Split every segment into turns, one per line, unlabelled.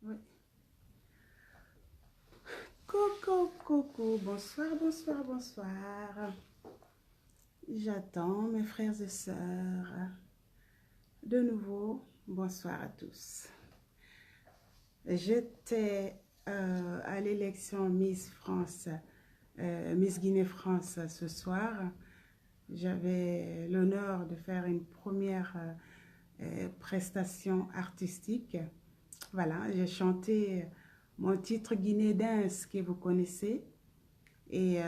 Oui. Coucou, coucou, bonsoir, bonsoir, bonsoir. J'attends mes frères et sœurs. De nouveau, bonsoir à tous. J'étais à l'élection Miss France, Miss Guinée-France ce soir. J'avais l'honneur de faire une première prestation artistique. Voilà, j'ai chanté mon titre Guinée Dance que vous connaissez. Et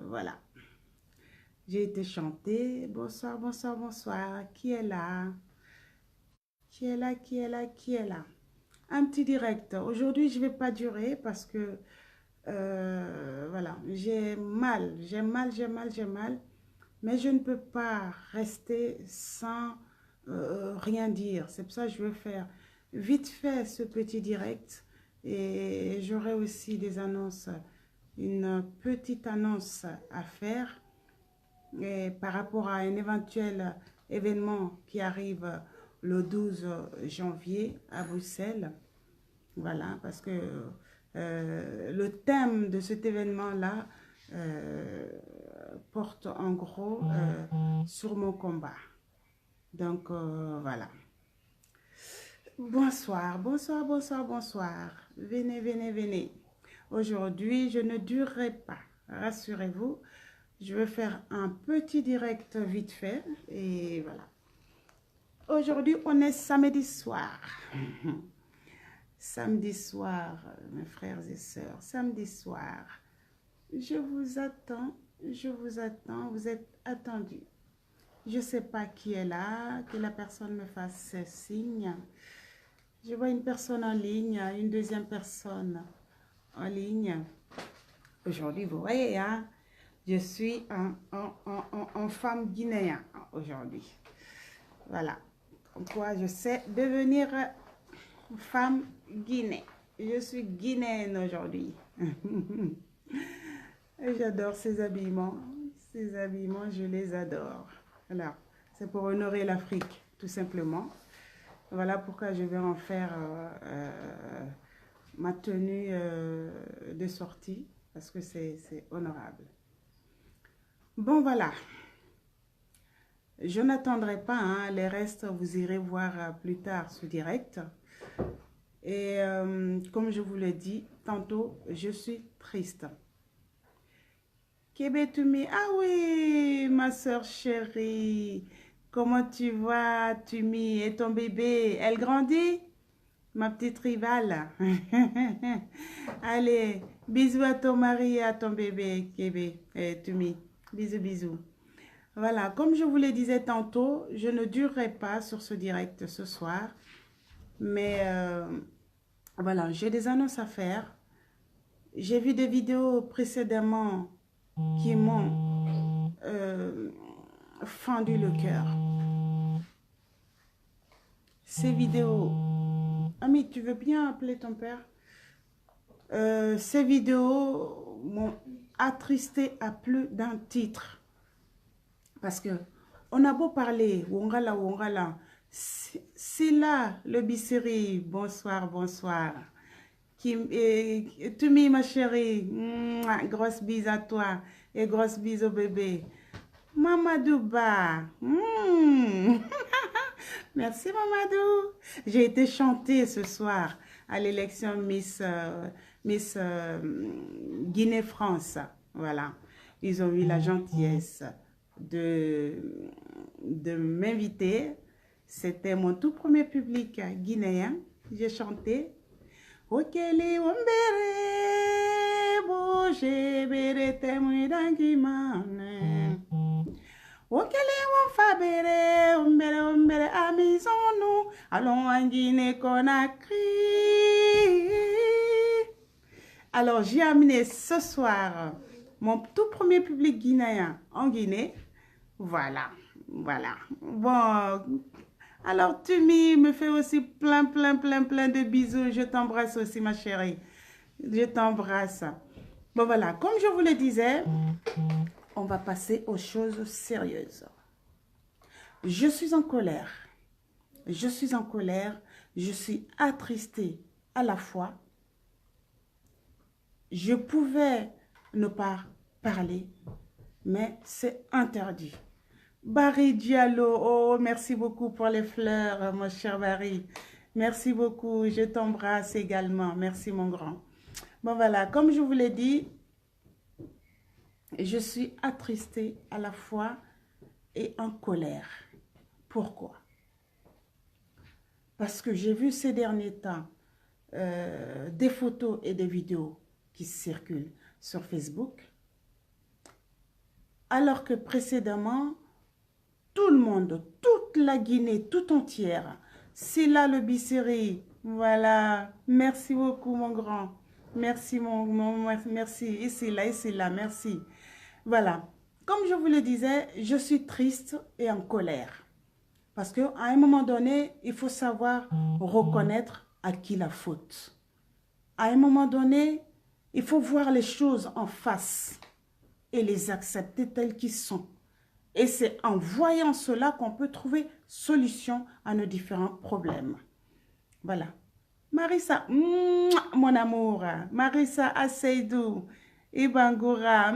voilà, j'ai été chanter. Bonsoir, bonsoir, bonsoir. Qui est là? Qui est là? Qui est là? Qui est là? Un petit direct. Aujourd'hui, je ne vais pas durer parce que voilà, j'ai mal, j'ai mal, j'ai mal, j'ai mal. Mais je ne peux pas rester sans rien dire. C'est pour ça que je veux faire vite fait ce petit direct. Et j'aurai aussi des annonces, une petite annonce à faire et par rapport à un éventuel événement qui arrive le 12 janvier à Bruxelles. Voilà, parce que le thème de cet événement-là euh, porte en gros sur mon combat. Donc voilà. Bonsoir, bonsoir, bonsoir, bonsoir. Venez, venez, venez. Aujourd'hui, je ne durerai pas. Rassurez-vous, je vais faire un petit direct vite fait. Et voilà. Aujourd'hui, on est samedi soir. Samedi soir, mes frères et sœurs, samedi soir. Je vous attends, je vous attends, vous êtes attendus. Je ne sais pas qui est là, que la personne me fasse ses signes. Je vois une personne en ligne, une deuxième personne en ligne. Aujourd'hui, vous voyez, hein, je suis en femme guinéenne aujourd'hui. Voilà. Quoi, je sais devenir femme guinéenne. Je suis guinéenne aujourd'hui. J'adore ces habillements. Ces habillements, je les adore. Voilà. C'est pour honorer l'Afrique, tout simplement. Voilà pourquoi je vais en faire ma tenue de sortie, parce que c'est honorable. Bon, voilà. Je n'attendrai pas, hein, les restes, vous irez voir plus tard ce direct. Et comme je vous l'ai dit, tantôt, je suis triste. Kébétoumi, ah oui, ma soeur chérie, comment tu vas, Tumi, et ton bébé, elle grandit? Ma petite rivale. Allez, bisous à ton mari et à ton bébé, Kébé, et Tumi. Bisous, bisous. Voilà, comme je vous le disais tantôt, je ne durerai pas sur ce direct ce soir. Mais voilà, j'ai des annonces à faire. J'ai vu des vidéos précédemment qui m'ont fendu le cœur. Ces vidéos... Ami, tu veux bien appeler ton père? Ces vidéos m'ont attristé à plus d'un titre. Parce que on a beau parler, wongala, c'est là le Bissiri, bonsoir, bonsoir. Tumi, ma chérie, grosse bise à toi et grosse bise au bébé. Mamadouba, merci Mamadou. J'ai été chanter ce soir à l'élection Miss Guinée-France. Voilà, ils ont eu la gentillesse de m'inviter. C'était mon tout premier public guinéen. J'ai chanté. Okeli ombere boje bere temui dangimane. Okeli onfabere ombere amizonu. Allons en Guinée-Conakry. Alors j'ai amené ce soir mon tout premier public guinéen en Guinée. Voilà, voilà. Bon, alors Tumi me fait aussi plein de bisous. Je t'embrasse aussi, ma chérie. Je t'embrasse. Bon, voilà, comme je vous le disais, on va passer aux choses sérieuses. Je suis en colère. Je suis en colère. Je suis attristée à la fois, je pouvais ne pas parler, mais c'est interdit. Barry Diallo, oh, merci beaucoup pour les fleurs, mon cher Barry. Merci beaucoup, je t'embrasse également. Merci, mon grand. Bon, voilà, comme je vous l'ai dit, je suis attristée à la fois et en colère. Pourquoi? Parce que j'ai vu ces derniers temps des photos et des vidéos qui circulent sur Facebook, alors que précédemment, tout le monde, toute la Guinée, tout entière, c'est là le Bissiri. Voilà, merci beaucoup mon grand. Merci, merci, ici, là, merci. Voilà, comme je vous le disais, je suis triste et en colère. Parce qu'à un moment donné, il faut savoir reconnaître à qui la faute. À un moment donné, il faut voir les choses en face et les accepter telles qu'elles sont. Et c'est en voyant cela qu'on peut trouver solution à nos différents problèmes. Voilà. Marissa, mon amour. Marissa Asseydou. Ibangura.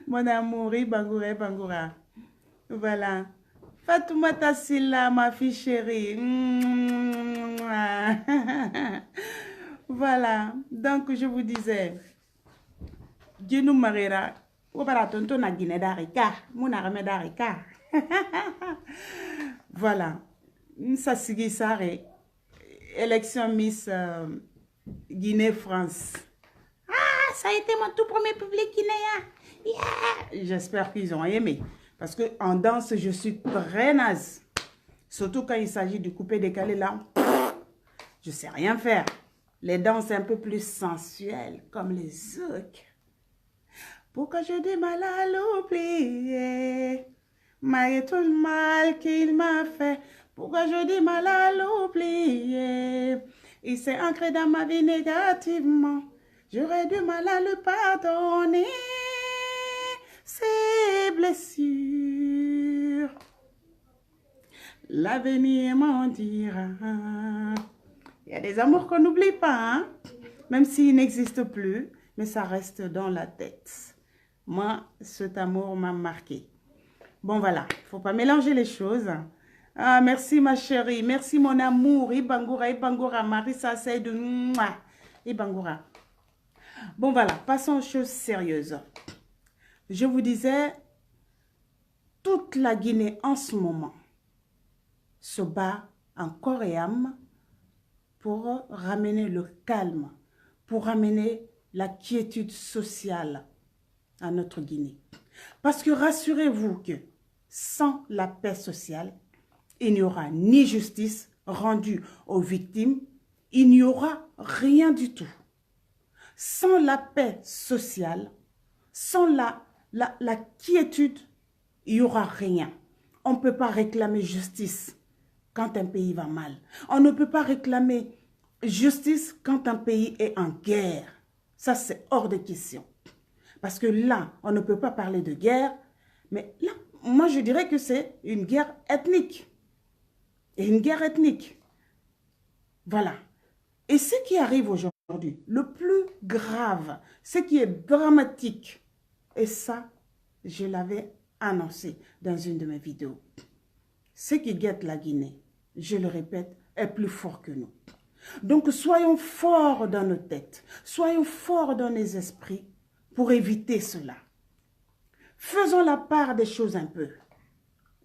Mon amour, Ibangura, Ibangura. Voilà. Fatoumata Silla, ma fille chérie. Voilà. Donc, je vous disais, Dieu nous mariera. Voilà. Ça signe ça. Élection Miss Guinée-France. Ah, ça a été mon tout premier public guinéen. Yeah. J'espère qu'ils ont aimé. Parce qu'en danse, je suis très naze. Surtout quand il s'agit du coupé-décalé là. Je ne sais rien faire. Les danses un peu plus sensuelles, comme les zouk. Pourquoi je dis mal à l'oublier, malgré tout le mal qu'il m'a fait. Pourquoi je dis mal à l'oublier, il s'est ancré dans ma vie négativement. J'aurais du mal à le pardonner, ces blessures. L'avenir m'en dira. Il y a des amours qu'on n'oublie pas, hein? Même s'ils n'existent plus, mais ça reste dans la tête. Moi, cet amour m'a marqué. Bon, voilà, il ne faut pas mélanger les choses. Ah, merci ma chérie, merci mon amour. Ibangura, Ibangura, Marissa Seydou. Ibangura. Bon, voilà, passons aux choses sérieuses. Je vous disais, toute la Guinée en ce moment se bat en corps et âme pour ramener le calme, pour ramener la quiétude sociale à notre Guinée. Parce que rassurez-vous que sans la paix sociale, il n'y aura ni justice rendue aux victimes, il n'y aura rien du tout. Sans la paix sociale, sans la quiétude, il n'y aura rien. On ne peut pas réclamer justice quand un pays va mal. On ne peut pas réclamer justice quand un pays est en guerre. Ça, c'est hors de question. Parce que là, on ne peut pas parler de guerre, mais là, moi, je dirais que c'est une guerre ethnique. Et une guerre ethnique. Voilà. Et ce qui arrive aujourd'hui, le plus grave, ce qui est dramatique, et ça, je l'avais annoncé dans une de mes vidéos. Ce qui guette la Guinée, je le répète, est plus fort que nous. Donc, soyons forts dans nos têtes, soyons forts dans nos esprits pour éviter cela. Faisons la part des choses un peu.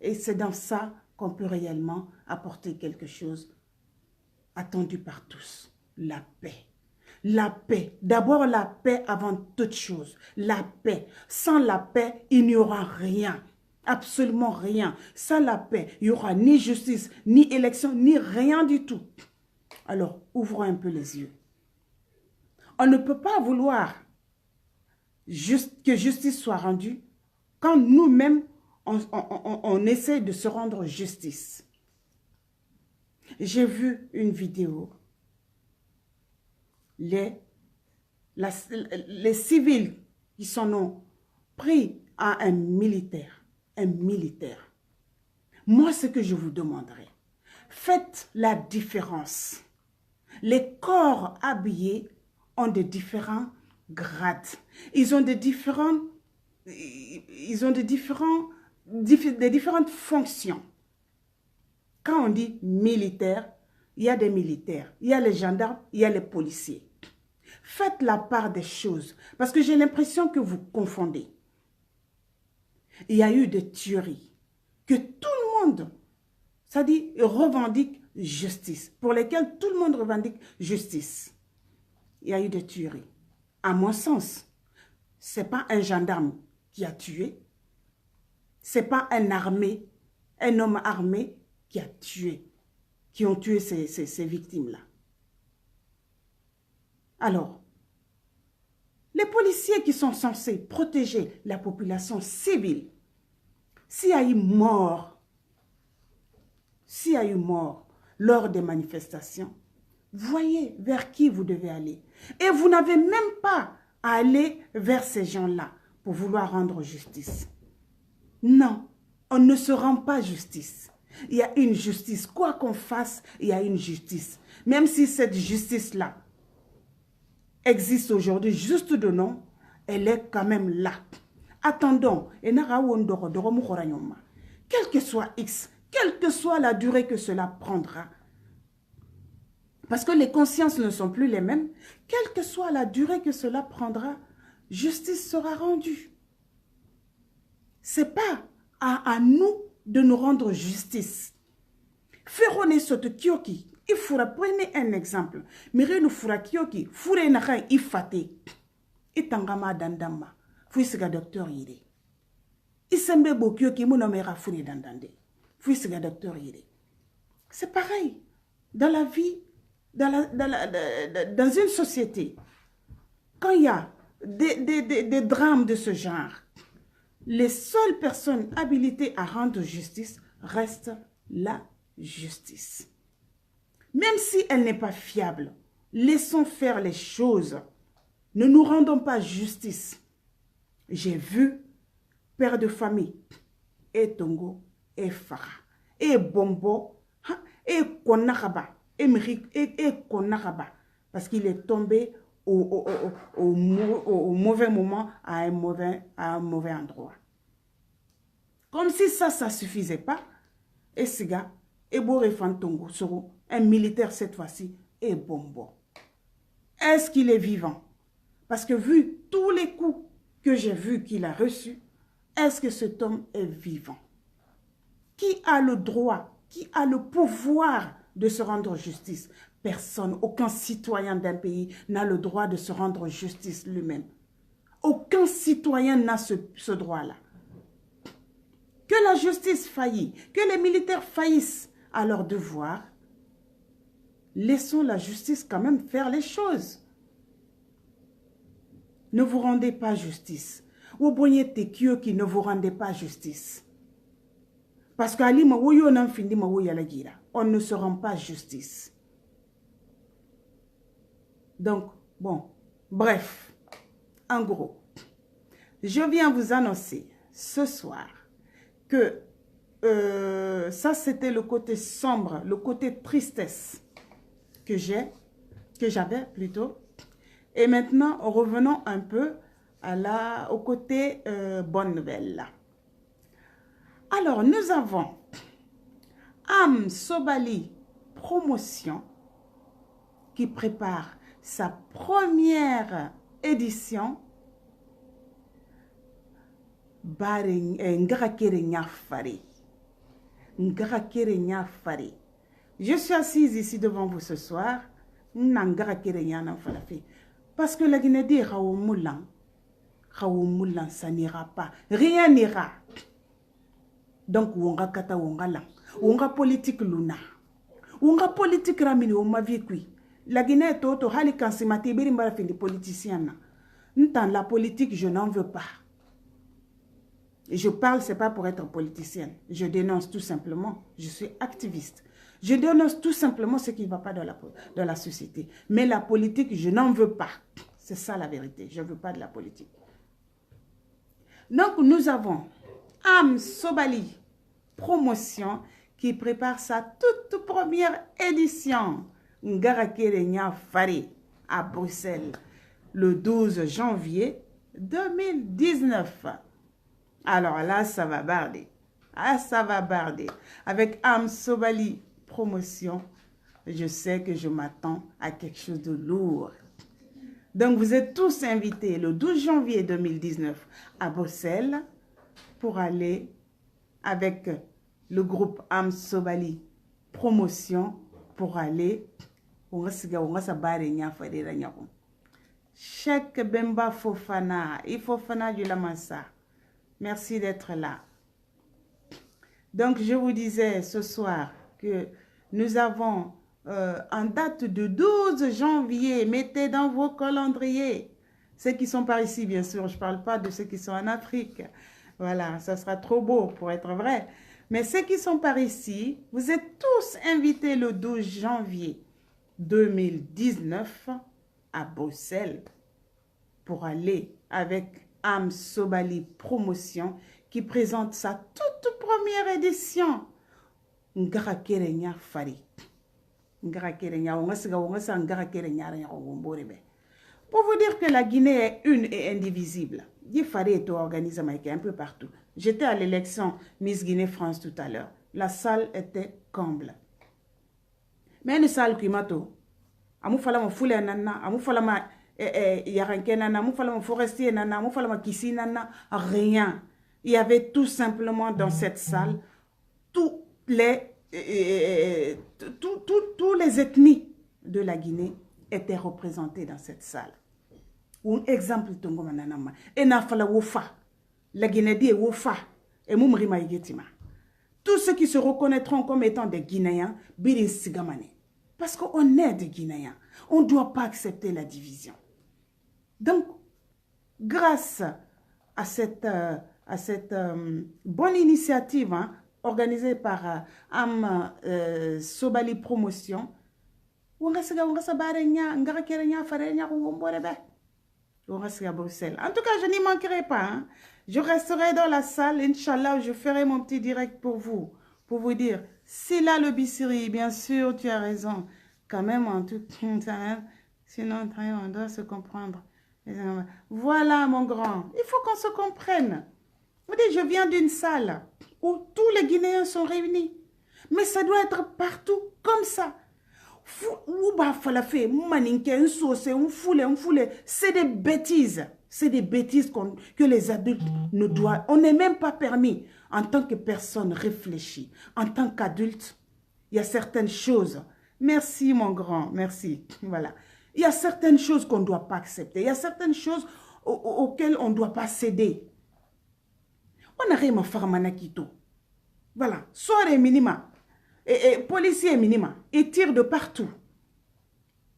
Et c'est dans ça qu'on peut réellement apporter quelque chose attendu par tous. La paix. La paix. D'abord la paix avant toute chose. La paix. Sans la paix, il n'y aura rien. Absolument rien. Sans la paix, il n'y aura ni justice, ni élection, ni rien du tout. Alors, ouvrons un peu les yeux. On ne peut pas vouloir que justice soit rendue quand nous-mêmes, on essaie de se rendre justice. J'ai vu une vidéo. Les civils qui sont pris à un militaire. Un militaire. Moi, ce que je vous demanderais, faites la différence Les corps habillés ont de différents grades. Ils ont de différentes différentes fonctions. Quand on dit militaire, il y a des militaires, il y a les gendarmes, il y a les policiers. Faites la part des choses, parce que j'ai l'impression que vous confondez. Il y a eu des tueries que tout le monde, ça dit, revendique justice, pour lesquelles tout le monde revendique justice. Il y a eu des tueries. À mon sens, ce n'est pas un gendarme qui a tué, ce n'est pas un homme armé qui a tué, qui ont tué ces victimes-là. Alors, les policiers qui sont censés protéger la population civile, s'il y a eu mort lors des manifestations, voyez vers qui vous devez aller. Et vous n'avez même pas à aller vers ces gens-là pour vouloir rendre justice. Non, on ne se rend pas justice. Il y a une justice. Quoi qu'on fasse, il y a une justice. Même si cette justice-là existe aujourd'hui juste de nom, elle est quand même là. Attendons. Quel que soit X, quelle que soit la durée que cela prendra, parce que les consciences ne sont plus les mêmes, quelle que soit la durée que cela prendra, justice sera rendue. Ce n'est pas à nous de nous rendre justice. Ferone soto kioki, il fura, prenez un exemple. Mire nous fura kioki, fure naka ifate. Itangama dandama, fuisiga docteur yire. Isembe bo kioki monomera fure dandande. Fuisiga docteur yire. C'est pareil. Dans la vie, dans une société, quand il y a des drames de ce genre, les seules personnes habilitées à rendre justice restent la justice. Même si elle n'est pas fiable, laissons faire les choses. Ne nous rendons pas justice. J'ai vu père de famille, et Tongo, et Farah, et Bombo, et Konakaba, et Konakaba, parce qu'il est tombé au mauvais moment, à un mauvais endroit. Comme si ça ne suffisait pas. Et ce gars, et Borefantongo, un militaire cette fois-ci, et Bombo. Est-ce qu'il est vivant? Parce que vu tous les coups que j'ai vus qu'il a reçus, est-ce que cet homme est vivant? Qui a le droit, qui a le pouvoir de se rendre justice? Personne, aucun citoyen d'un pays n'a le droit de se rendre justice lui-même. Aucun citoyen n'a ce droit-là. Que la justice faillit, que les militaires faillissent à leur devoir, laissons la justice quand même faire les choses. Ne vous rendez pas justice. Ou boyez tekio qui ne vous rendez pas justice. Parce qu'on ne se rend pas justice. Donc, bon, bref, en gros, je viens vous annoncer ce soir que ça c'était le côté sombre, le côté tristesse que j'avais plutôt. Et maintenant, revenons un peu au côté bonne nouvelle là. Alors, nous avons Am Sobali Promotion qui prépare sa première édition. Je suis assise ici devant vous ce soir. Parce que la Guinée dit ça n'ira pas. Rien n'ira. Donc, wonga kata wonga lang. Wonga politique luna. Wonga politique ramini wonga vikui. La Guinée est toto hali kansimati birimbara fin de politicien. N'tant la politique, je n'en veux pas. Et je parle, ce n'est pas pour être politicienne. Je dénonce tout simplement. Je suis activiste. Je dénonce tout simplement ce qui ne va pas dans la société. Mais la politique, je n'en veux pas. C'est ça la vérité. Je ne veux pas de la politique. Donc, nous avons Am Sobali Promotion qui prépare sa toute première édition. Ngarakerenya Fari à Bruxelles le 12 janvier 2019. Alors là, ça va barder. Ah, ça va barder. Avec Am Sobali Promotion, je sais que je m'attends à quelque chose de lourd. Donc, vous êtes tous invités le 12 janvier 2019 à Bruxelles pour aller avec le groupe Am Sobali Promotion pour aller Cheikh Bemba Fofana, Fofana du Lamassa. Merci d'être là. Donc, je vous disais ce soir que nous avons en date de 12 janvier, mettez dans vos calendriers. Ceux qui sont par ici, bien sûr, je ne parle pas de ceux qui sont en Afrique. Voilà, ça sera trop beau pour être vrai. Mais ceux qui sont par ici, vous êtes tous invités le 12 janvier 2019 à Bruxelles pour aller avec Am Sobali Promotion qui présente sa toute première édition. Ngarakerenya Fari. Ngarakerenya, pour vous dire que la Guinée est une et indivisible. Fari est organisé un peu partout. J'étais à l'élection Miss Guinée France tout à l'heure. La salle était comble. Mais une salle qui m'a tout. Amu fala ma foule nana, amu fala ma yaranke nana, amu fala ma forestier nana, amu fala ma kissi nana, rien. Il y avait tout simplement dans cette salle tous les ethnies de la Guinée étaient représentées dans cette salle. Un exemple tongo mananama. Et na fala wofa. La Guinée dit wofa. Et moumrima yetima. Tous ceux qui se reconnaîtront comme étant des Guinéens, birin sigamane. Parce qu'on est des Guinéens. On ne doit pas accepter la division. Donc, grâce à cette bonne initiative organisée par Am Sobali Promotion, en tout cas, je n'y manquerai pas. Je resterai dans la salle, Inch'Allah, je ferai mon petit direct pour vous dire, c'est là le Bissiri, bien sûr, tu as raison. Quand même, en tout cas, sinon, on doit se comprendre. Voilà, mon grand, il faut qu'on se comprenne. Vous dites, je viens d'une salle où tous les Guinéens sont réunis. Mais ça doit être partout, comme ça. C'est des bêtises. C'est des bêtises que les adultes ne doivent. On n'est même pas permis. En tant que personne réfléchie, en tant qu'adulte, il y a certaines choses. Merci, mon grand. Merci. Voilà. Il y a certaines choses qu'on ne doit pas accepter. Il y a certaines choses auxquelles on ne doit pas céder. On a rien à faire manakito. Voilà. Soirée minima. Et policiers minima. Et tirent de partout.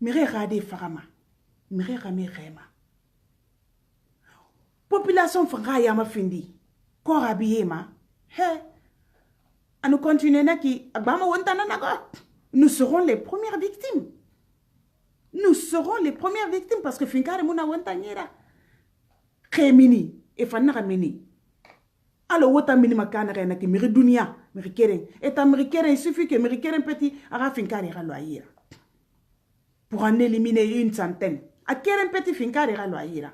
Mire rade farama. Mire rame rema. Population fraya ma findi. Korabiyema. Hey. À nous continuer naki. Nous serons les premières victimes. Nous serons les premières victimes parce que finkare muna wantanyera. Khemini. Et fanara mini. Alors, wota minima kanare na ki miri dunia, miri keren. Et à miri keren, il suffit que miri keren petit, ara finkari raloyira. Pour en éliminer une centaine. A keren petit finkari raloyira.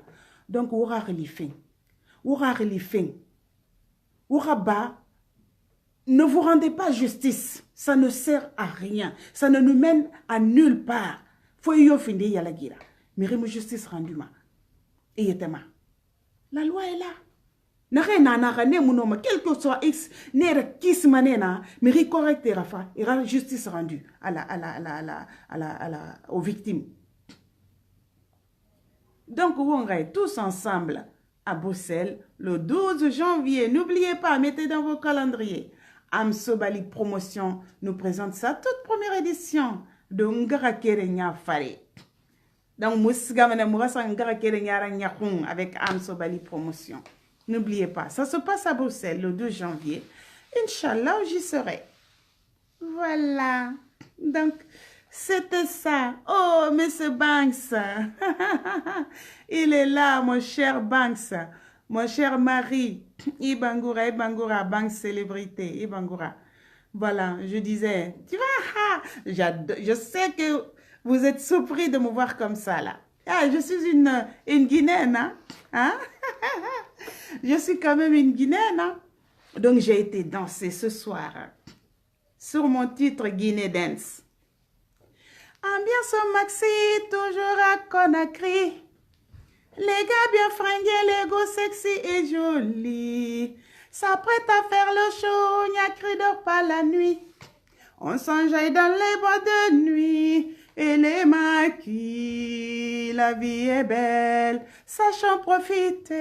Donc, oura relifin. Oura relifin. Oura ba. Ne vous rendez pas justice. Ça ne sert à rien. Ça ne nous mène à nulle part. Faut y offrir yala gira. Miri mu justice rendu ma. Et yetema. La loi est là. Quel que soit X, mais correct et rafa, il y aura justice rendue aux victimes. Donc, on va tous ensemble à Bruxelles le 12 janvier. N'oubliez pas, mettez dans vos calendriers. Am Sobali Promotion nous présente sa toute première édition de Ngarakerenya Fari. Donc, avec Am Sobali Promotion. N'oubliez pas, ça se passe à Bruxelles le 2 janvier. Inch'Allah, j'y serai. Voilà. Donc, c'était ça. Oh, Monsieur Banks. Il est là, mon cher Banks. Mon cher mari. Ibangura, Ibangura, Banks célébrité. Ibangura. Voilà, je disais, tu vois, je sais que Vous êtes surpris de me voir comme ça, là. Ah, je suis une Guinéenne, hein? Hein? Je suis quand même une Guinéenne, hein? Donc, j'ai été danser ce soir sur mon titre Guinée Dance. Ambiance au maxi, toujours à Conakry. Les gars bien fringués, l'ego sexy et joli. S'apprête à faire le show, n'y a cri dort pas la nuit. On s'enjaille dans les boîtes de nuit et les maquis. La vie est belle, sachant profiter.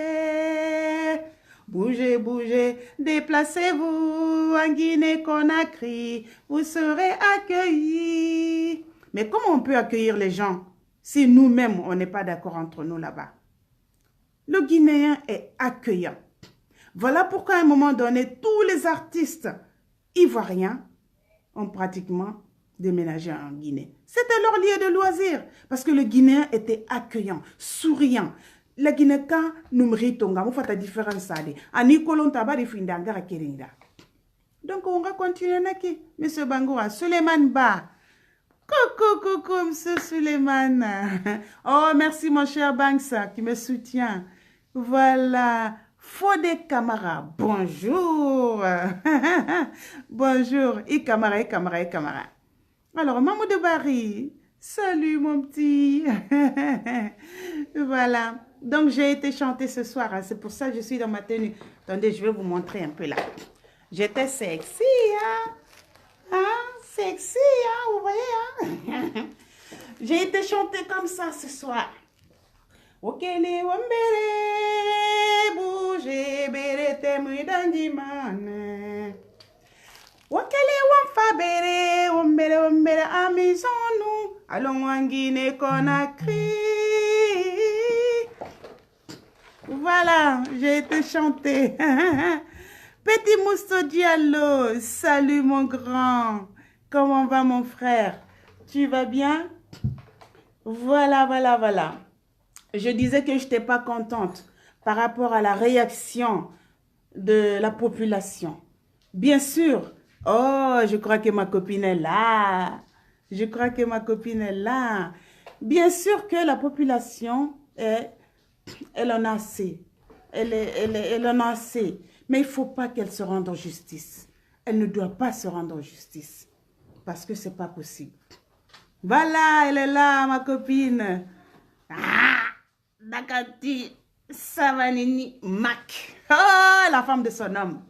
Bougez, bougez, déplacez-vous en Guinée-Conakry. Vous serez accueillis. Mais comment on peut accueillir les gens si nous-mêmes, on n'est pas d'accord entre nous là-bas? Le Guinéen est accueillant. Voilà pourquoi à un moment donné, tous les artistes ivoiriens ont pratiquement déménagé en Guinée. C'était leur lieu de loisir parce que le Guinéen était accueillant, souriant. Le Guinéen nous tonga, nous faisons la différence. Donc on va continuer naki, Monsieur Bangoura, Suleiman Ba. Coucou, coucou, Monsieur Suleiman. Oh, merci mon cher Banks qui me soutient. Voilà. Fodé Camara, bonjour. Bonjour. Et Camara, et Camara, et Camara. Alors, Maman de Barry, salut mon petit. Voilà. Donc, j'ai été chanter ce soir. Hein. C'est pour ça que je suis dans ma tenue. Attendez, je vais vous montrer un peu là. J'étais sexy, hein. Hein? Sexy, hein, vous voyez, hein? J'ai été chanter comme ça ce soir. Okele wombere, bouge, bere temu dandimane. Okele wamfa bere, wombere, amusons-nous. Allons en Guinée-Conakry. Voilà, j'ai été chanter. Petit Mousto Diallo, salut mon grand. Comment va mon frère? Tu vas bien? Voilà, voilà, voilà. Je disais que je n'étais pas contente par rapport à la réaction de la population. Bien sûr. Oh, je crois que ma copine est là. Je crois que ma copine est là. Bien sûr que la population, elle en a assez. Elle en a assez. Mais il ne faut pas qu'elle se rende en justice. Elle ne doit pas se rendre en justice. Parce que ce n'est pas possible. Voilà, elle est là, ma copine. Ah, Dakati Savanini Mac. Oh, la femme de son homme.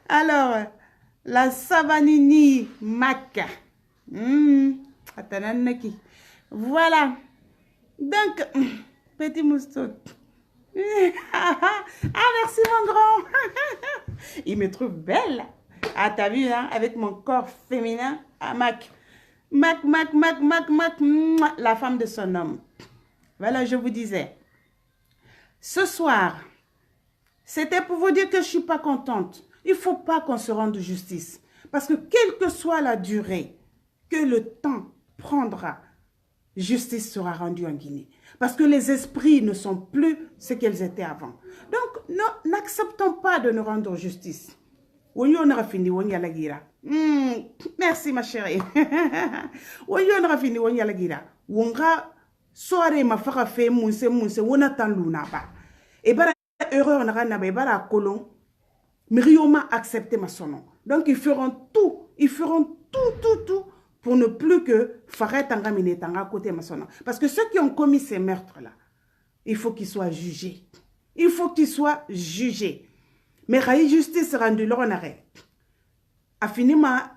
Alors, la Savanini Mac. Voilà. Donc, petit moustouk. Ah, merci mon grand. Il me trouve belle. Ah, t'as vu, hein, avec mon corps féminin. Ah, Mac, la femme de son homme. Voilà, je vous disais. Ce soir, c'était pour vous dire que je ne suis pas contente. Il ne faut pas qu'on se rende justice. Parce que quelle que soit la durée que le temps prendra, justice sera rendue en Guinée. Parce que les esprits ne sont plus ce qu'ils étaient avant. Donc, n'acceptons pas de nous rendre justice. Merci ma chérie. Soirée ma fera fait mounse wona tan luna ba. Et bara erreur na na ba bara kolon. Mirioma accepté ma son. Donc ils feront tout pour ne plus que Faret Tangamine Tanga côté ma son. Parce que ceux qui ont commis ces meurtres là, il faut qu'ils soient jugés. Il faut qu'ils soient jugés. Mais la justice rendue leur en arrêt. A fini ma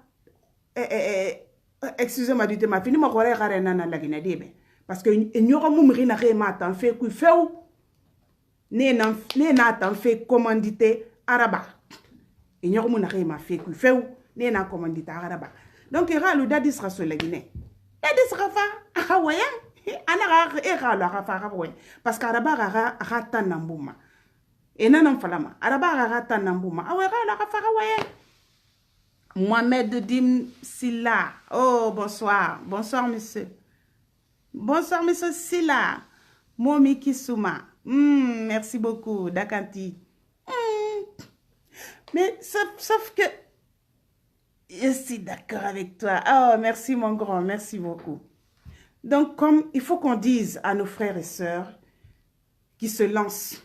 excusez-moi du thème, a fini ma corée rare na la Guinée. Parce que n'y aura moumri na réma t'en fait coup fait ou n'a t'en fait commandité araba. Il n'y aura moumri na réma fait coup fait ou n'a commandité araba. Donc il y aura le dadis sera sur la Guinée. Dadis rafa hawaïen. Anara era la rafa hawaïen. Parce qu'araba rata nambouma. Et non falama. Araba rata nambouma. Awera la rafa hawaïen. Mohamed Dim Silla. Oh bonsoir. Bonsoir monsieur. Bonsoir, monsieur Silla. Momi Kisuma. Merci beaucoup, Dakanti. Mais sauf que Je suis d'accord avec toi. Oh, merci mon grand, merci beaucoup. Donc, comme il faut qu'on dise à nos frères et sœurs qui se lancent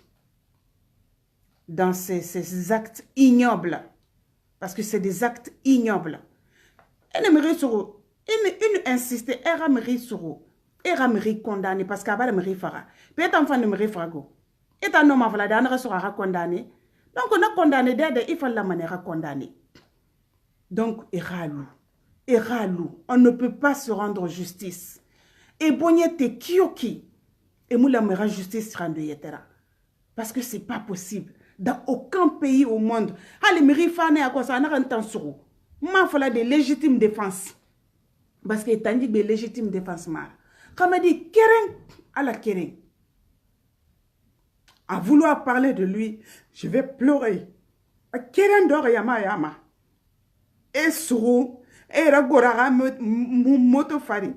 dans ces actes ignobles, parce que c'est des actes ignobles. Elle aimerait sur eux. Une insister, elle aimerait sur eux. Elle aimerait condamner parce qu'elle va me faire. Peut-être enfant de me faire go. Et un homme la dernière sera condamné. Donc on a condamné d'aide, il faut la manière condamner. Donc, et ralou, on ne peut pas se rendre justice. Et bonne kioki, et moula mera justice rendu yetera. Parce que c'est pas possible. Dans aucun pays au monde, allez me rifane à quoi ça n'a rien de temps. Ma fala de légitime défense. Parce que t'as dit de légitime défense mal. Comme elle dit, Keren, à la Keren. À vouloir parler de lui, je vais pleurer. Keren dort yama yama. Et sourou, et ragorara moto fari.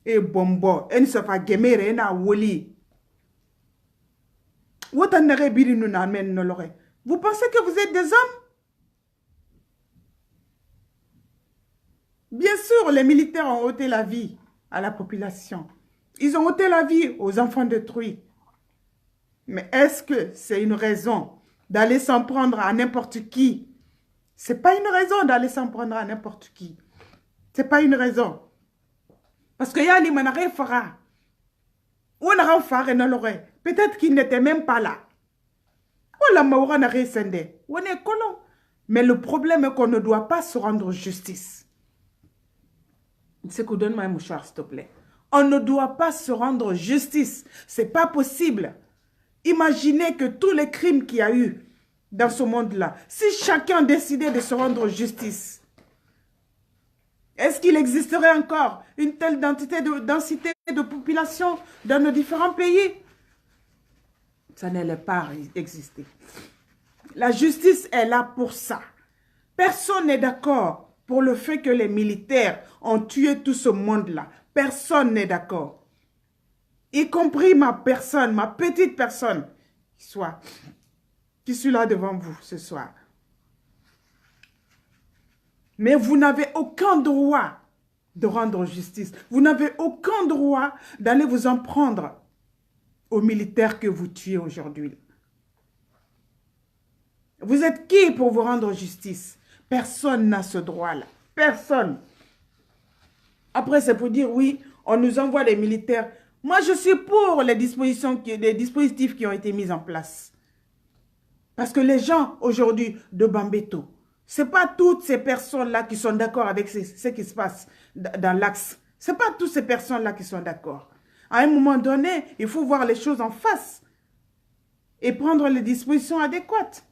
Et bombo, et ne se fa gemere na woli. Vous pensez que vous êtes des hommes? Bien sûr, les militaires ont ôté la vie à la population. Ils ont ôté la vie aux enfants détruits. Mais est-ce que c'est une raison d'aller s'en prendre à n'importe qui? Ce n'est pas une raison d'aller s'en prendre à n'importe qui. Ce n'est pas une raison. Parce qu'il y a des manarés fara. On a fait peut-être qu'il n'était même pas là. Mais le problème est qu'on ne doit pas se rendre justice. C'est que donne-moi un mouchoir, s'il te plaît. On ne doit pas se rendre justice. C'est pas possible. Imaginez que tous les crimes qu'il y a eu dans ce monde-là, si chacun décidait de se rendre justice, est-ce qu'il existerait encore une telle densité de population dans nos différents pays? Ça n'allait pas exister. La justice est là pour ça. Personne n'est d'accord pour le fait que les militaires ont tué tout ce monde-là. Personne n'est d'accord. Y compris ma personne, ma petite personne, qui suis là devant vous ce soir. Mais vous n'avez aucun droit de rendre justice. Vous n'avez aucun droit d'aller vous en prendre aux militaires que vous tuez aujourd'hui. Vous êtes qui pour vous rendre justice? Personne n'a ce droit-là. Personne. Après, c'est pour dire, oui, on nous envoie des militaires. Moi, je suis pour les dispositifs qui ont été mis en place. Parce que les gens, aujourd'hui, de Bambeto, ce n'est pas toutes ces personnes-là qui sont d'accord avec ce qui se passe dans l'axe. Ce n'est pas toutes ces personnes-là qui sont d'accord. À un moment donné, il faut voir les choses en face et prendre les dispositions adéquates.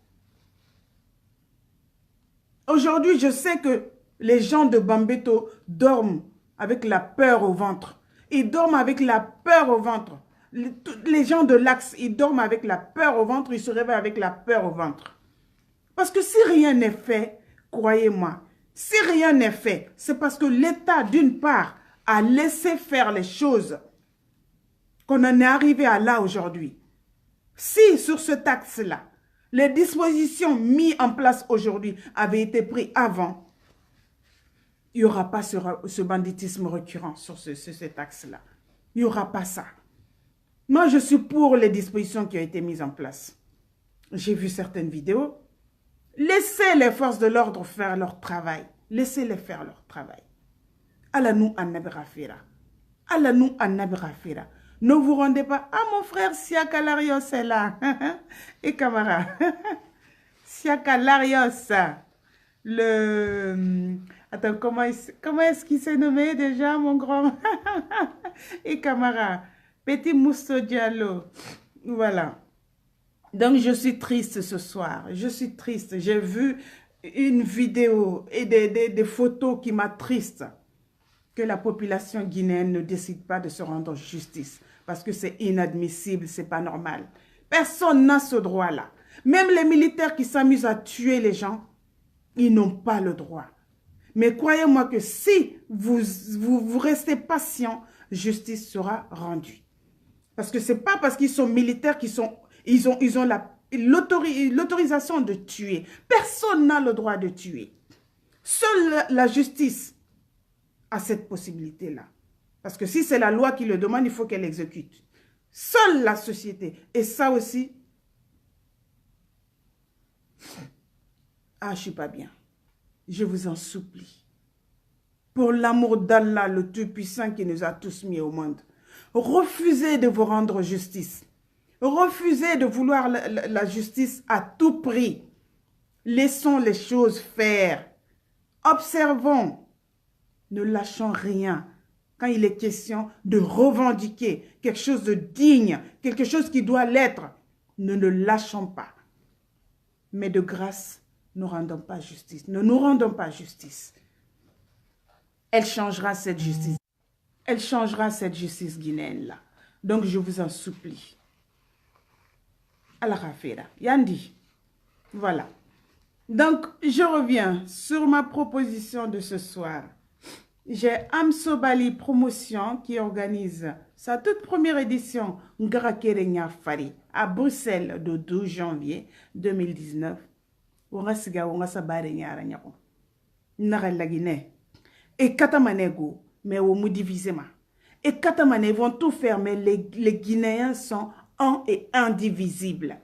Aujourd'hui, je sais que les gens de Bambeto dorment avec la peur au ventre. Ils dorment avec la peur au ventre. Les gens de l'axe, ils dorment avec la peur au ventre, ils se réveillent avec la peur au ventre. Parce que si rien n'est fait, croyez-moi, si rien n'est fait, c'est parce que l'État, d'une part, a laissé faire les choses qu'on en est arrivé à là aujourd'hui. Si sur ce axe-là, les dispositions mises en place aujourd'hui avaient été prises avant, il n'y aura pas ce banditisme récurrent sur cet axe-là. Il n'y aura pas ça. Moi, je suis pour les dispositions qui ont été mises en place. J'ai vu certaines vidéos. Laissez les forces de l'ordre faire leur travail. Laissez-les faire leur travail. Allah-nous annabirafira. Allah-nous annabirafira. Ne vous rendez pas. Ah, mon frère Siaka Larios est là. Et camarade. Siaka Larios. Attends, comment est-ce qu'il s'est nommé déjà, mon grand? Et camarade. Petit Mousso Diallo. Voilà. Donc, je suis triste ce soir. Je suis triste. J'ai vu une vidéo et des photos qui m'attristent. Que la population guinéenne ne décide pas de se rendre justice. Parce que c'est inadmissible, c'est pas normal. Personne n'a ce droit-là. Même les militaires qui s'amusent à tuer les gens, ils n'ont pas le droit. Mais croyez-moi que si vous restez patient, justice sera rendue. Parce que ce n'est pas parce qu'ils sont militaires qu'ils ont l'autorisation de tuer. Personne n'a le droit de tuer. Seule la justice a cette possibilité-là. Parce que si c'est la loi qui le demande, il faut qu'elle exécute. Seule la société. Et ça aussi, ah, je ne suis pas bien. Je vous en supplie. Pour l'amour d'Allah, le Tout-Puissant qui nous a tous mis au monde, refusez de vous rendre justice. Refusez de vouloir la justice à tout prix. Laissons les choses faire. Observons. Ne lâchons rien. Quand il est question de revendiquer quelque chose de digne, quelque chose qui doit l'être, ne le lâchons pas. Mais de grâce, ne rendons pas justice. Ne nous rendons pas justice. Elle changera cette justice. Elle changera cette justice guinéenne-là. Donc, je vous en supplie. Allah Rafira. Yandi. Voilà. Donc, je reviens sur ma proposition de ce soir. J'ai Amsobali Promotion qui organise sa toute première édition Ngarakerenya Fari à Bruxelles le 12 janvier 2019. Et Katamanego, mais au Moudivisema. Et Katamane vont tout faire, mais les Guinéens sont un et indivisibles.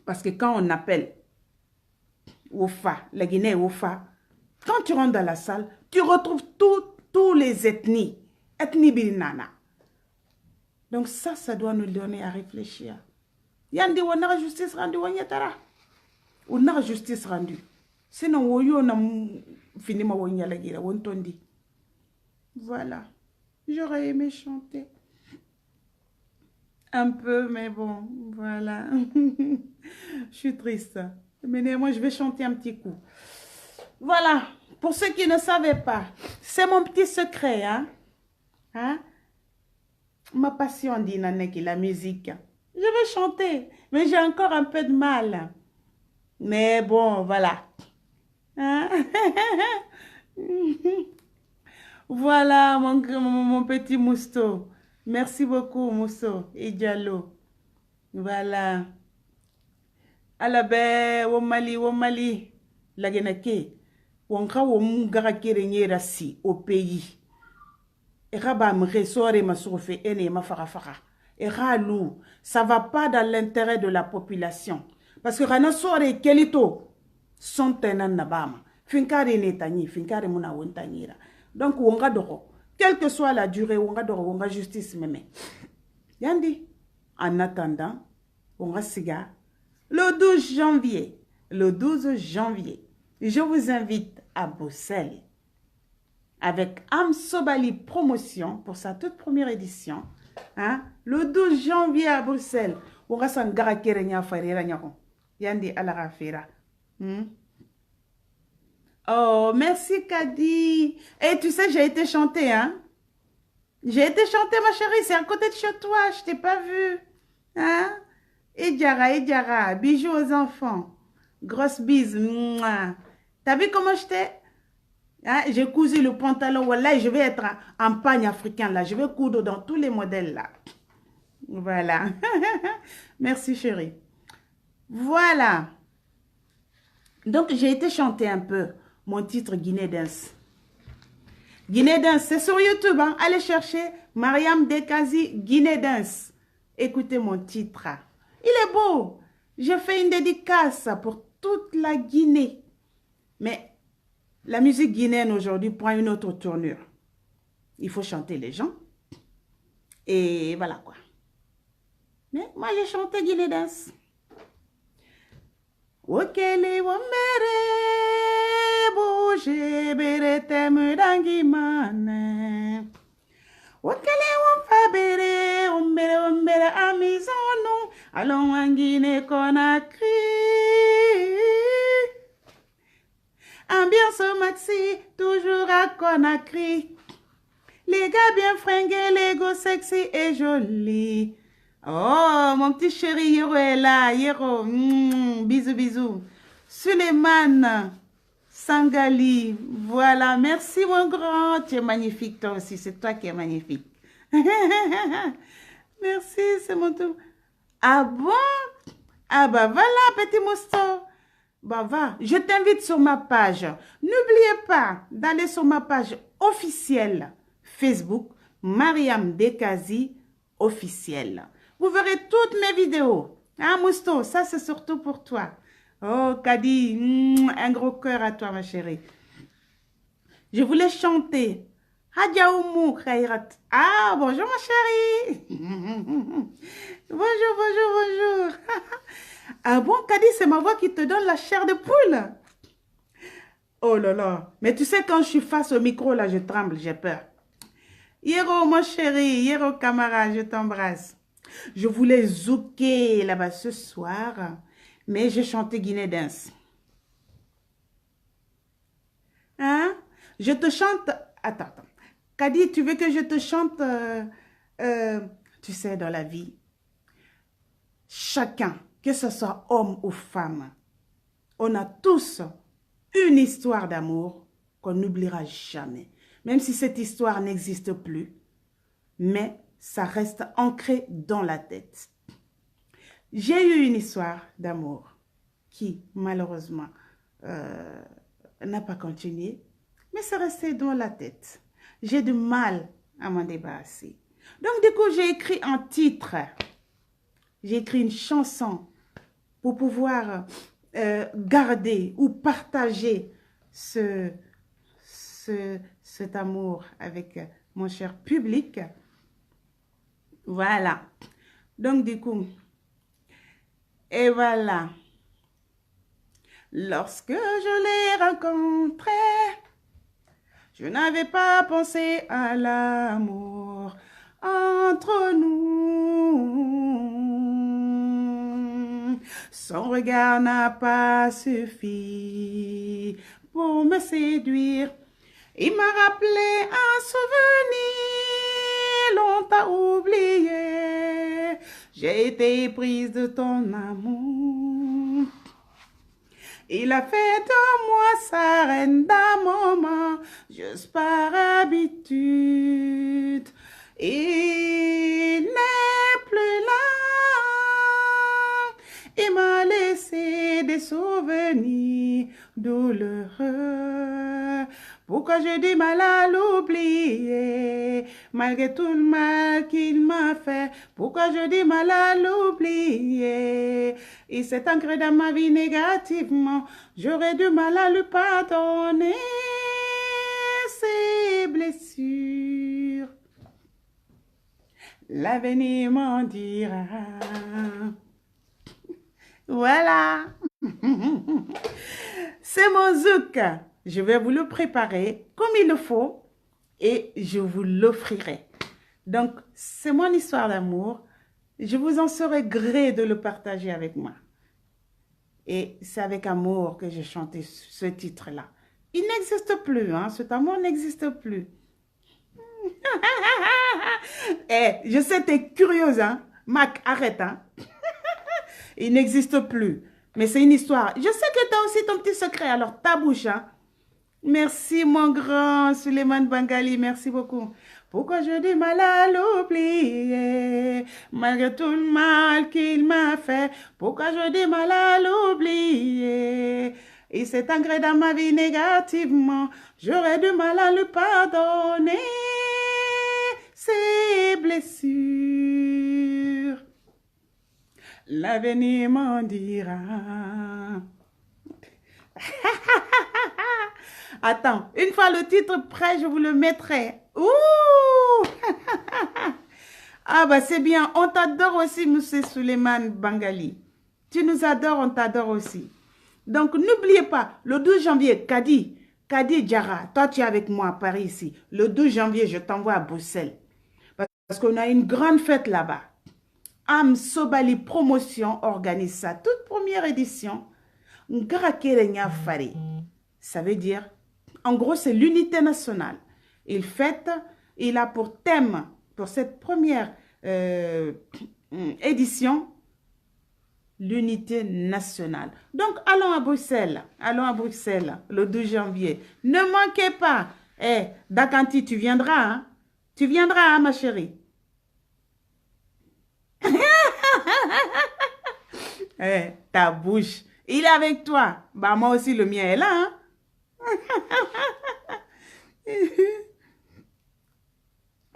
Parce que quand on appelle Oufa, la Guinée Oufa, quand tu rentres dans la salle, tu retrouves tous les ethnies. Ethnie Birinana. Donc ça doit nous donner à réfléchir. Yandi, on a justice rendue, on a justice rendue. Sinon, on a fini ma wanyalagira, on tondi. Voilà. J'aurais aimé chanter. Un peu, mais bon, voilà. Je suis triste. Mais moi, je vais chanter un petit coup. Voilà. Pour ceux qui ne savaient pas, c'est mon petit secret, hein? Ma passion dit la musique. Je vais chanter, mais j'ai encore un peu de mal. Mais bon, voilà. Hein? Voilà mon petit Mousto. Merci beaucoup, Mousso et Diallo. Voilà. Alabe, Womali. La Genake. Wonka womungara kerenyera si au pays. Eraba mresore ma soufe ene ma farafara. Eralou, ça va pas dans l'intérêt de la population. Parce que rana sore kelito sont tenan nabama. Finkare netani, finkare muna wontanyira. Donc wonga doro, quelle que soit la durée, wonga doro, wonga justice meme. Yandi, en attendant, wonga siga. Le 12 janvier, je vous invite à Bruxelles avec Amsobali Promotion pour sa toute première édition. Hein? Le 12 janvier à Bruxelles. On va s'en garaquer. Yandi Alarafera. Oh, merci Kadi. Et tu sais, j'ai été chanter, hein? J'ai été chanter, ma chérie. C'est à côté de chez toi. Je t'ai pas vu. Hein? Edjara. Bijoux aux enfants. Grosse bise. T'as vu comment j'étais? Hein? J'ai cousu le pantalon. Voilà, je vais être en pagne africain là. Je vais coudre dans tous les modèles là. Voilà. Merci chérie. Voilà. Donc, j'ai été chanter un peu mon titre Guinée Dance. Guinée Dance, c'est sur YouTube. Hein? Allez chercher Mariam Dekazi Guinée Dance. Écoutez mon titre. Il est beau. J'ai fait une dédicace pour toute la Guinée. Mais la musique guinéenne aujourd'hui prend une autre tournure. Il faut chanter les gens. Et voilà quoi. Mais moi, j'ai chanté Guinée Dance. Okele womere bouje berete mudangimane. Okele womfabere ombere amizono allons en Guinée Conakry. Ambiance maxi toujours à Conakry. Les gars bien fringués, les go sexy et jolis. Oh, mon petit chéri Yero est là. Yero, bisous. Suleiman Sangali, voilà. Merci mon grand. Tu es magnifique toi aussi. C'est toi qui es magnifique. Merci, c'est mon tour. Ah bon? Ah bah voilà, petit mousto. Bah va, je t'invite sur ma page. N'oubliez pas d'aller sur ma page officielle Facebook, Mariam Dekazi officielle. Vous verrez toutes mes vidéos. Hein, Mousto, ça c'est surtout pour toi. Oh, Kadi, un gros cœur à toi, ma chérie. Je voulais chanter. Hadjaoumou Khairat. Ah, bonjour, ma chérie. Bonjour, bonjour, bonjour. Ah bon, Kadi, c'est ma voix qui te donne la chair de poule. Oh là là. Mais tu sais, quand je suis face au micro, là, je tremble, j'ai peur. Hiero, mon chéri, Hiero Camara, je t'embrasse. Je voulais zouker là-bas ce soir, mais j'ai chanté Guinée Dance. Hein? Je te chante... Attends, attends. Kadi, tu veux que je te chante... tu sais, dans la vie, chacun, que ce soit homme ou femme, on a tous une histoire d'amour qu'on n'oubliera jamais. Même si cette histoire n'existe plus, mais ça reste ancré dans la tête. J'ai eu une histoire d'amour qui, malheureusement, n'a pas continué, mais c'est resté dans la tête. J'ai du mal à m'en débarrasser. Donc, du coup, j'ai écrit un titre. J'ai écrit une chanson pour pouvoir garder ou partager cet amour avec mon cher public. Voilà. Donc, du coup, et voilà. Lorsque je l'ai rencontré, je n'avais pas pensé à l'amour entre nous. Son regard n'a pas suffi pour me séduire. Il m'a rappelé un souvenir longtemps oublié. J'ai été prise de ton amour. Il a fait de moi sa reine d'un moment, juste par habitude. Il n'est plus là. Il m'a laissé des souvenirs douloureux. Pourquoi je dis mal à l'oublier, malgré tout le mal qu'il m'a fait? Pourquoi je dis mal à l'oublier? Il s'est ancré dans ma vie négativement. J'aurais du mal à lui pardonner ses blessures. L'avenir m'en dira. Voilà. C'est mon zouk. Je vais vous le préparer comme il le faut et je vous l'offrirai. Donc, c'est mon histoire d'amour. Je vous en serai gré de le partager avec moi. Et c'est avec amour que j'ai chanté ce titre-là. Il n'existe plus, hein? Cet amour n'existe plus. Je sais, t'es curieuse, hein? Mac, arrête, hein? Il n'existe plus. Mais c'est une histoire. Je sais que tu as aussi ton petit secret, alors ta bouche, hein? Merci, mon grand Suleiman Bangali, merci beaucoup. Pourquoi je dis mal à l'oublier, malgré tout le mal qu'il m'a fait? Pourquoi je dis mal à l'oublier? Il s'est ancré dans ma vie négativement. J'aurais du mal à lui pardonner ses blessures. L'avenir m'en dira. Attends, une fois le titre prêt, je vous le mettrai. Ouh! Ah bah c'est bien, on t'adore aussi, monsieur Suleiman Bangali. Tu nous adores, on t'adore aussi. Donc n'oubliez pas, le 12 janvier, Kadi Diarra, toi tu es avec moi à Paris ici. Le 12 janvier, je t'envoie à Bruxelles. Parce qu'on a une grande fête là-bas. Am Sobali Promotion organise sa toute première édition. Ngarakelenya Fari. Ça veut dire, en gros, c'est l'unité nationale. Il a pour thème, pour cette première édition, l'unité nationale. Donc, allons à Bruxelles, le 12 janvier. Ne manquez pas. Dakanti, tu viendras, hein? Tu viendras, hein, ma chérie? Ta bouche. Il est avec toi. Bah, moi aussi, le mien est là. Hein?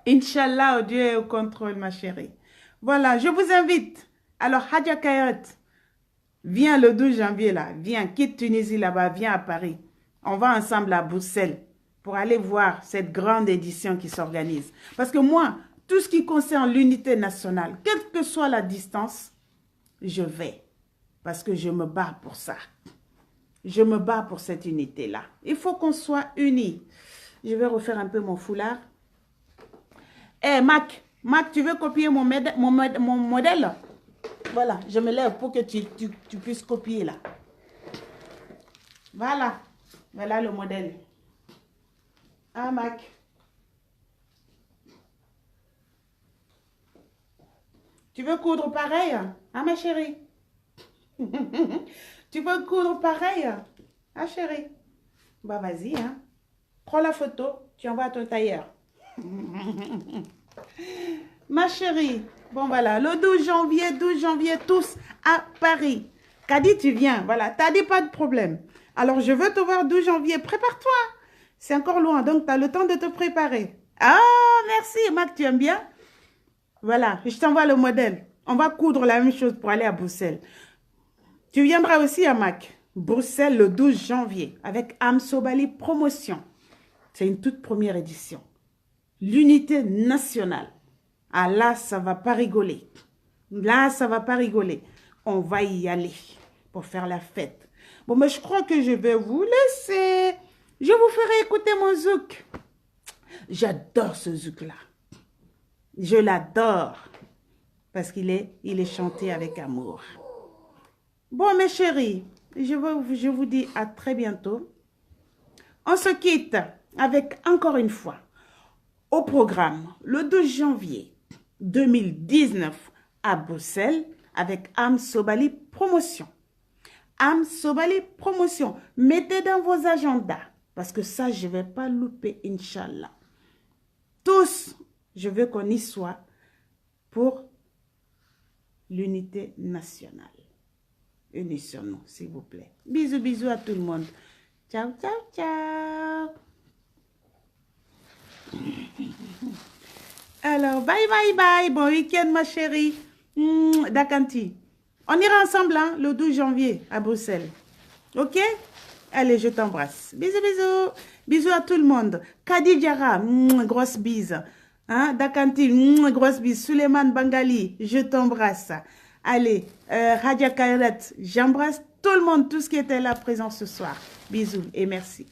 Inch'Allah, Dieu est au contrôle, ma chérie. Voilà, je vous invite. Alors, Hadja Kayat, viens le 12 janvier, là. Viens, quitte Tunisie, là-bas. Viens à Paris. On va ensemble à Bruxelles pour aller voir cette grande édition qui s'organise. Parce que moi, tout ce qui concerne l'unité nationale, quelle que soit la distance, je vais. Parce que je me bats pour ça. Je me bats pour cette unité-là. Il faut qu'on soit unis. Je vais refaire un peu mon foulard. Eh, Mac, tu veux copier mon modèle? Voilà, je me lève pour que tu puisses copier là. Voilà, voilà le modèle. Ah, Mac. Tu veux coudre pareil? Ah, ma chérie. Tu veux coudre pareil? Ah, chérie. Bah, vas-y, hein. Prends la photo, tu envoies à ton tailleur. Ma chérie, bon voilà, le 12 janvier, tous à Paris. Kadi, tu viens, voilà, t'as dit pas de problème. Alors, je veux te voir 12 janvier, prépare-toi. C'est encore loin, donc tu as le temps de te préparer. Ah, merci, Mac, tu aimes bien? Voilà, je t'envoie le modèle. On va coudre la même chose pour aller à Bruxelles. Tu viendras aussi à Mac, Bruxelles le 12 janvier, avec Am Sobali Promotion. C'est une toute première édition. L'unité nationale. Ah là, ça va pas rigoler. Là, ça va pas rigoler. On va y aller pour faire la fête. Bon, mais je crois que je vais vous laisser. Je vous ferai écouter mon zouk. J'adore ce zouk-là. Je l'adore. Parce qu'il est chanté avec amour. Bon, mes chéris, je vous dis à très bientôt. On se quitte avec, encore une fois, au programme, le 12 janvier 2019 à Bruxelles, avec Am Sobali Promotion. Am Sobali Promotion. Mettez dans vos agendas, parce que ça, je ne vais pas louper, Inch'Allah. Tous, je veux qu'on y soit pour l'unité nationale. Unissons-nous, s'il vous plaît. Bisous, bisous à tout le monde. Ciao, ciao, ciao. Alors, bye, bye, bye. Bon week-end, ma chérie. Dakanti. On ira ensemble, hein, le 12 janvier à Bruxelles. Ok? Allez, je t'embrasse. Bisous, bisous. Bisous à tout le monde. Kadi Diara, grosse bise. Hein? Dakanti, grosse bise. Suleiman Bangali, je t'embrasse. Allez, Radia Kairat, j'embrasse tout le monde, tout ce qui était là présent ce soir. Bisous et merci.